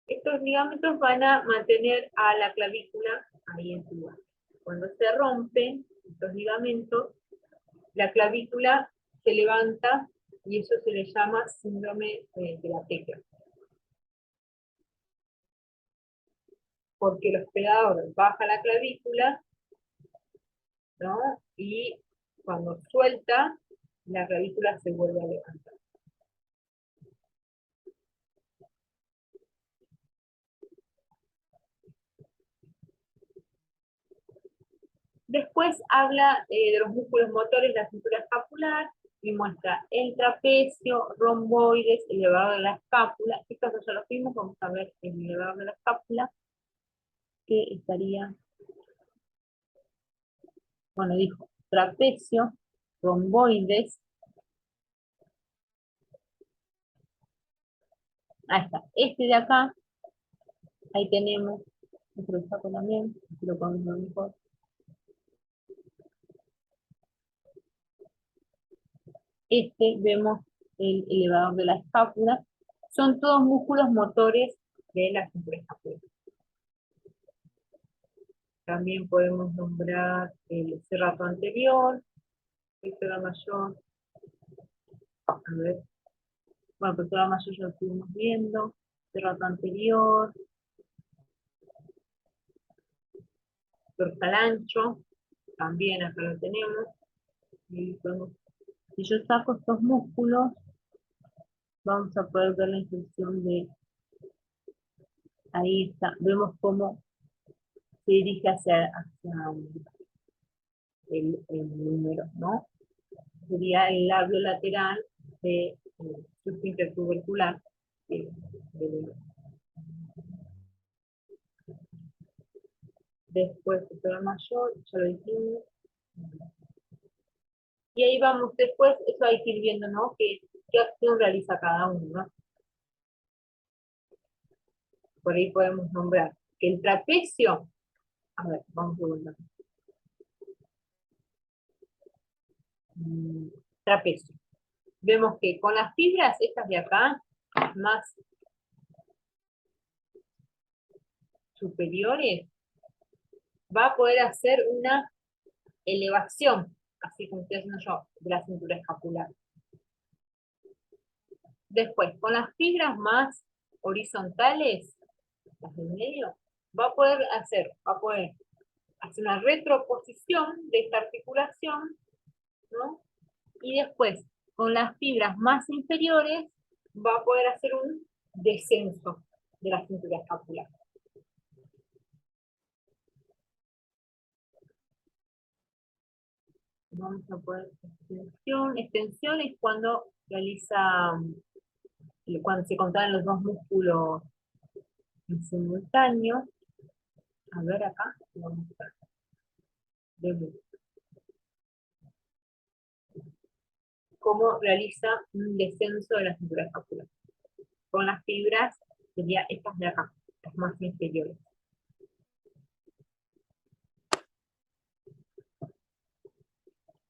Estos ligamentos van a mantener a la clavícula ahí en su lugar. Cuando se rompen estos ligamentos, la clavícula se levanta y eso se le llama síndrome de la tecla. Porque los pegadores baja la clavícula, ¿no? Y cuando suelta, la clavícula se vuelve a levantar. Después habla de los músculos motores de la cintura escapular, y muestra el trapecio, romboides, elevador de la escápula. Estos ya los vimos, vamos a ver el elevador de la escápula, que estaría, bueno, dijo trapecio, romboides, ahí está, este de acá, ahí tenemos, este lo saco también, aquí lo podemos ver mejor. Este vemos el elevador de la escápula, son todos músculos motores de la cintura escapular. También podemos nombrar el serrato anterior, pectoral mayor, a ver, bueno, pectoral mayor ya lo estuvimos viendo, serrato anterior, dorsal ancho, también acá lo tenemos, y si yo saco estos músculos, vamos a poder ver la inserción de, ahí está, vemos cómo se dirige hacia el número, ¿no? Sería el labio lateral de surco intertubercular. eh, de- Después el mayor, ya lo dijimos. Y ahí vamos, después, eso hay que ir viendo, ¿no? ¿Qué acción realiza cada uno, ¿no? Por ahí podemos nombrar que el trapecio, a ver, vamos a volver. Mm, Trapecio. Vemos que con las fibras, estas de acá, más superiores, va a poder hacer una elevación, así como estoy haciendo yo, de la cintura escapular. Después, con las fibras más horizontales, las del medio, va a poder hacer una retroposición de esta articulación, ¿no? Y después, con las fibras más inferiores, va a poder hacer un descenso de la cintura escapular. Vamos a poder extensión. Extensión es cuando cuando se contraen los dos músculos en simultáneo. A ver acá, vamos a ver cómo realiza un descenso de la cintura escapular. Con las fibras sería estas de acá, las más inferiores.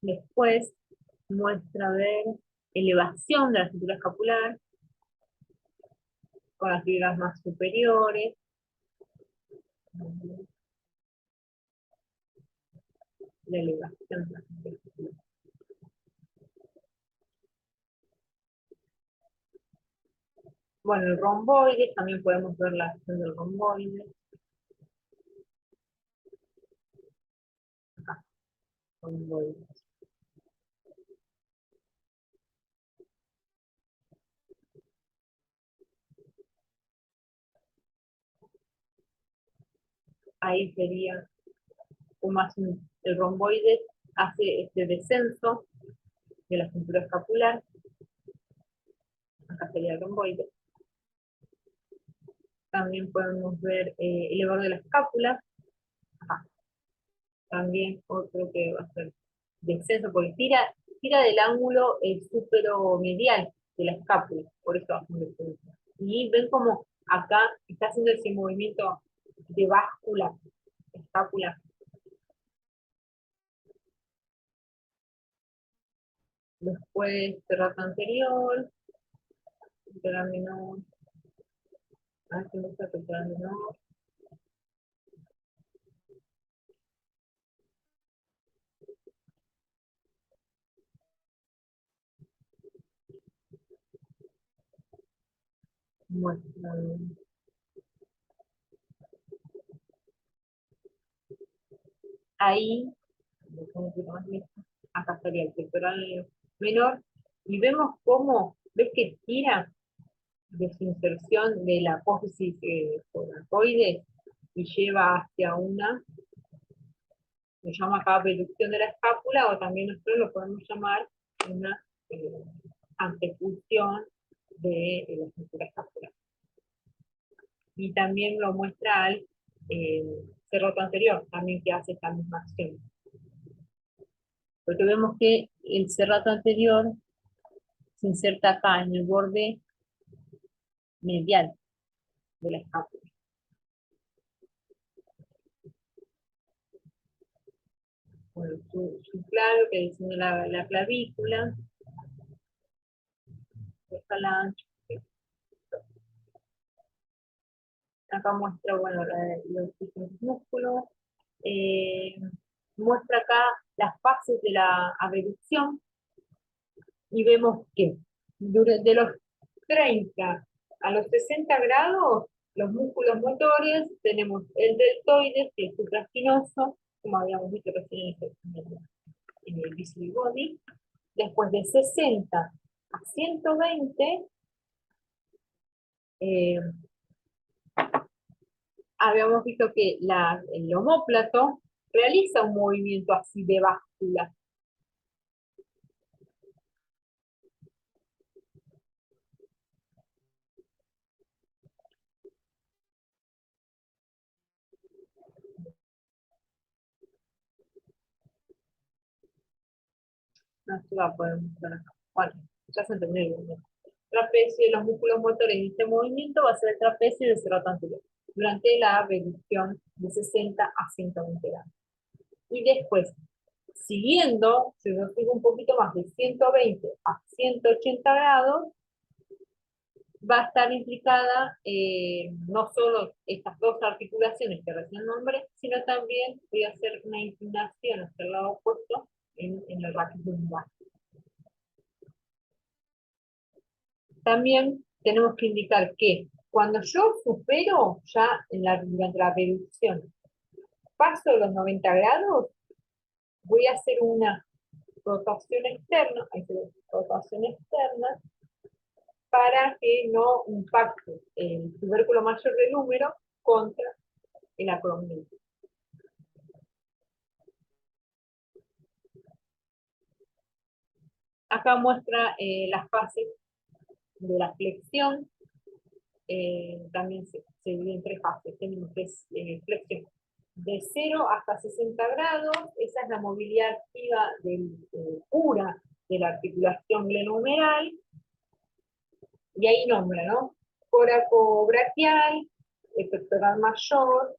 Después muestra ver elevación de la cintura escapular con las fibras más superiores. La elevación de la cintura escapular. Bueno, el romboide, también podemos ver la acción del romboide. Acá, romboide. Ahí sería el romboide hace este descenso de la cintura escapular. Acá sería el romboide. También podemos ver elevador de la escápula. Acá. También otro que va a ser descenso, porque tira del ángulo superomedial de la escápula, por eso hace un descenso. Y ven como acá está haciendo ese movimiento de báscula, escápula. Después terrazo anterior, pectoral menor, aquí muestra pectoral menor. Muestra ahí, acá estaría el pectoral menor, y vemos cómo, ves que tira de su inserción de la apófisis coracoides y lleva hacia una, se llama acá abducción de la escápula, o también nosotros lo podemos llamar una antefusión de la estructura escapular. Y también lo muestra al cerroto anterior, también que hace esta misma acción. Porque vemos que el cerrato anterior se inserta acá en el borde medial de la escápula. Bueno, su claro que diseña la clavícula, el falange. Acá muestra, bueno, los distintos músculos. Eh, Muestra acá las fases de la abducción y vemos que de los 30 a los 60 grados, los músculos motores, tenemos el deltoides, que es supraespinoso, como habíamos visto recién en el visible body. Después de 60 a 120, eh, habíamos visto que el omóplato realiza un movimiento así de báscula. No se va a poder mostrar acá. Bueno, ya se entendió bien. Trapecio, los músculos motores de este movimiento va a ser el trapecio y el cerrato anterior, durante la abducción de 60 a 120 grados. Y después, siguiendo, si yo sigo un poquito más de 120 a 180 grados, va a estar implicada no solo estas dos articulaciones que recién nombré, sino también voy a hacer una inclinación hacia el lado opuesto en el raquis lumbar. También tenemos que indicar que cuando yo supero ya durante la reducción, paso los 90 grados, voy a hacer una rotación externa, para que no impacte el tubérculo mayor del húmero contra el acromion. Acá muestra las fases de la flexión. También se divide en tres fases. Tenemos flexión de 0 hasta 60 grados. Esa es la movilidad activa pura de la articulación glenohumeral. Y ahí nombra, ¿no? Coracobraquial, el pectoral mayor,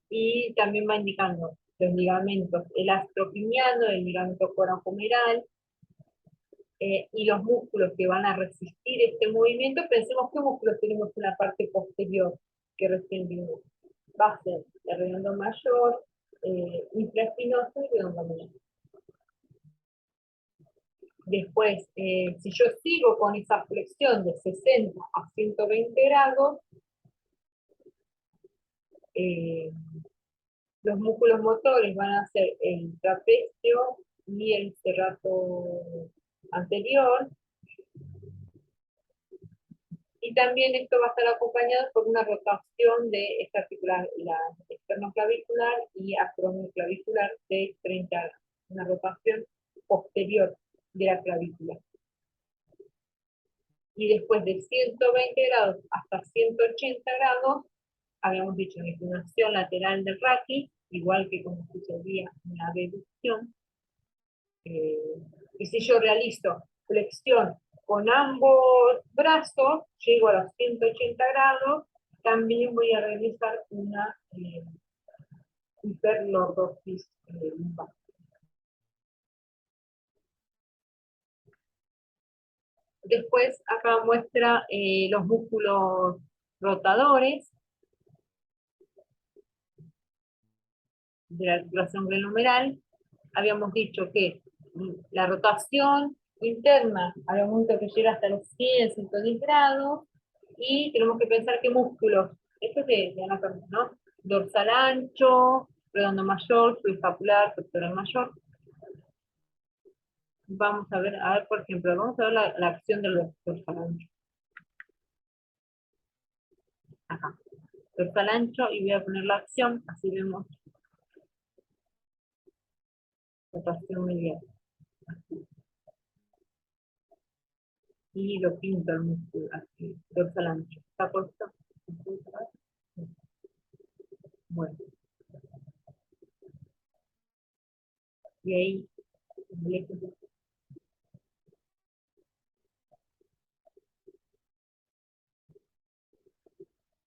y también va indicando los ligamentos, el astrocliniano, el ligamento coracohumeral, y los músculos que van a resistir este movimiento. Pensemos qué músculos tenemos en la parte posterior que recién vimos. Va a ser el redondo mayor, infraespinoso y redondo menor. Después, si yo sigo con esa flexión de 60 a 120 grados, los músculos motores van a ser el trapecio y el cerrato anterior. Y también esto va a estar acompañado por una rotación de esta articular, la esternoclavicular y acromioclavicular de 30 grados. Una rotación posterior de la clavícula. Y después de 120 grados hasta 180 grados, habíamos dicho la inclinación lateral del raquis, igual que como sucedía en la abducción. Y si yo realizo flexión con ambos brazos, llego a los 180 grados, también voy a realizar una hiperlordosis lumbar. Después acá muestra los músculos rotadores de la articulación glenohumeral. Habíamos dicho que la rotación interna, habíamos visto que llega hasta los 100, 110 grados, y tenemos que pensar qué músculos, esto es de anatomía, ¿no? Dorsal ancho, redondo mayor, subescapular, pectoral mayor. Vamos a ver, por ejemplo, vamos a ver la acción del dorsal ancho. Acá. Dorsal ancho, y voy a poner la acción, así vemos rotación medial. Y lo pinto el músculo, así, dorsal ancho. ¿Está puesto? Bueno, y ahí,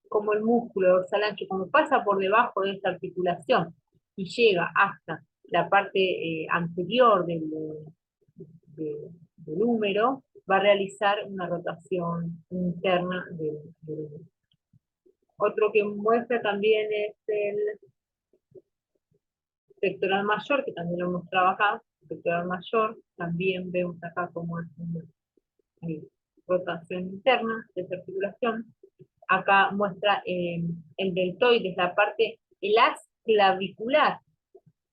como el músculo dorsal ancho, como pasa por debajo de esta articulación y llega hasta la parte anterior del húmero, va a realizar una rotación interna del húmero. Otro que muestra también es el pectoral mayor, que también lo mostraba acá, pectoral mayor, también vemos acá como es una rotación interna de esa articulación. Acá muestra el deltoides, la parte, el haz clavicular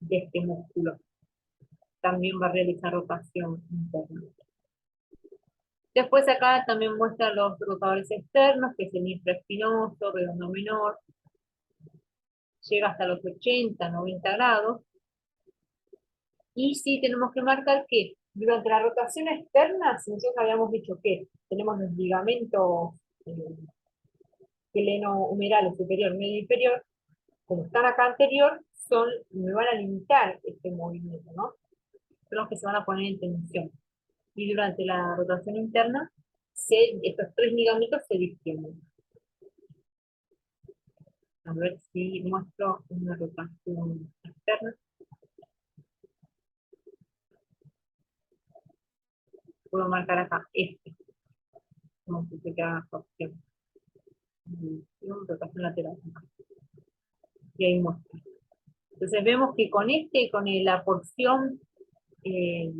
de este músculo. También va a realizar rotación interna. Después acá también muestra los rotadores externos, que es el infraespinoso, redondo menor, llega hasta los 80, 90 grados. Y sí tenemos que marcar que durante la rotación externa, si nosotros habíamos dicho que tenemos los ligamentos heleno-humerales superior, medio e inferior, como están acá anterior, me van a limitar este movimiento, ¿no? Son los que se van a poner en tensión. Y durante la rotación interna, estos tres ligamentos se distienden. A ver si muestro una rotación externa. Puedo marcar acá como si se queda opción. Rotación lateral. Y ahí muestra. Entonces vemos que con la porción eh,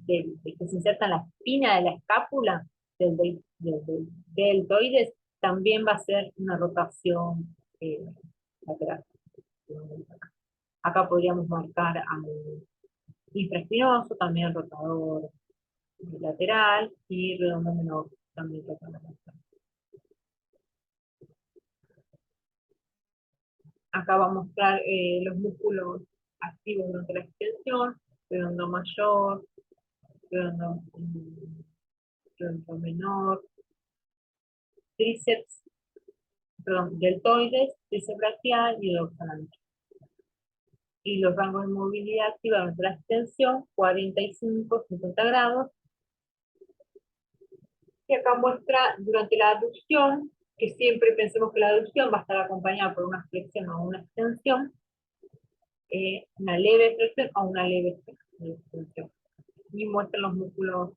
que se inserta en la espina de la escápula del deltoides, también va a ser una rotación lateral. Acá podríamos marcar al infraespinoso, también rotador lateral, y redondo menor, también rotador lateral. Acá va a mostrar los músculos activos durante la extensión, redondo mayor, redondo, redondo menor, tríceps, perdón, deltoides, tríceps braquial y dorsal ancho. Y los rangos de movilidad activa durante la extensión, 45, 50 grados. Y acá muestra durante la aducción, que siempre pensemos que la aducción va a estar acompañada por una flexión o una extensión, una leve flexión o una leve extensión. Y muestra los músculos.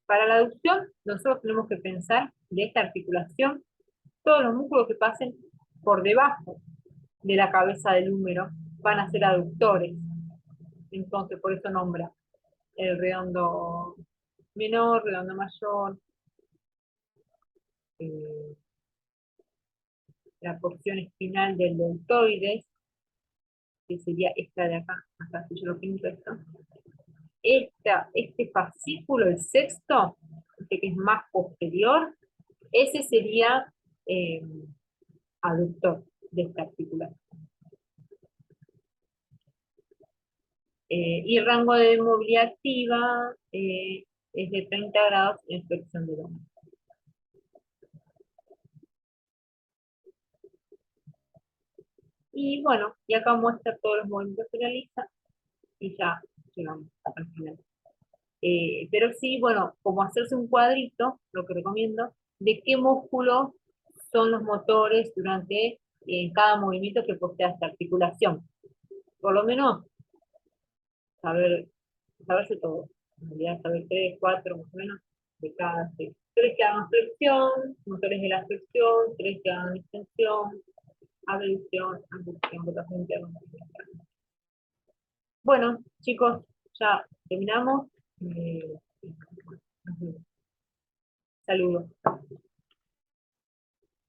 Para la aducción, nosotros tenemos que pensar de esta articulación todos los músculos que pasen por debajo de la cabeza del húmero van a ser aductores. Entonces, por eso nombra el redondo menor, redondo mayor, eh, la porción espinal del deltoides, que sería esta de acá, acá si yo lo pinto esto. Este fascículo, el sexto, este que es más posterior, ese sería aductor de esta articulación. Y el rango de movilidad activa es de 30 grados en flexión de lomo. Y bueno, y acá muestra todos los movimientos que realiza y ya llegamos al final. Pero sí, bueno, como hacerse un cuadrito, lo que recomiendo, de qué músculos son los motores durante cada movimiento que posee esta articulación. Por lo menos, saberse todo. En realidad, saber 3, 4, más o menos, de cada 6. 3 que hagan flexión, motores de la flexión, 3 que hagan extensión, abducción, rotación interna. Bueno, chicos, ya terminamos. Saludos.